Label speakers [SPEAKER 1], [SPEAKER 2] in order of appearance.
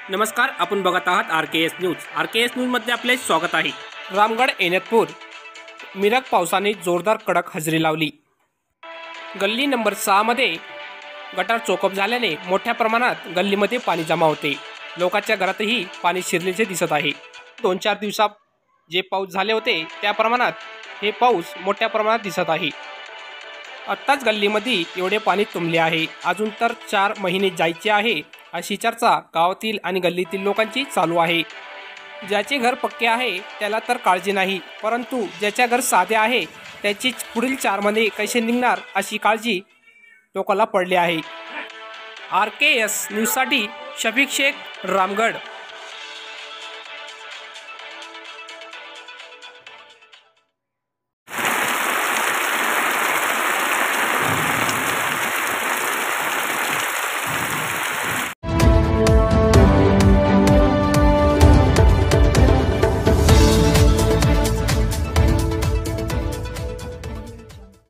[SPEAKER 1] नमस्कार, आपण बघत आहात RKS न्यूज। RKS न्यूजमध्ये आपले स्वागत आहे। रामगड एनतपूर मिरग पावसाने जोरदार कडक हजेरी लावली। गल्ली नंबर 6 मध्ये गटार चोकअप झाल्याने मोठ्या प्रमाणात गल्लीमध्ये पाणी जमा होते। लोकांच्या घरातही पाणी शिरल्याचे दिसत आहे। 2-4 दिवसात जे पाऊस झाले होते त्या प्रमाणात हे पाऊस मोठ्या प्रमाणात दिसत आहे। आत्ताच गल्लीमध्ये एवढे पाणी तुंबले आहे, अजून तर 4 महिने जायचे आहे अशी चर्चा गावातील आणि गल्लीतील लोकांची चालू आहे। ज्याचे घर पक्के आहे त्याला तर काळजी नाही, परंतु ज्याच्या घर साधे आहे त्याची पुढील 4 महिने कसे निघणार अशी काळजी लोकांना पडली आहे। RKS न्यूजसाठी शफीक शेख, रामगड।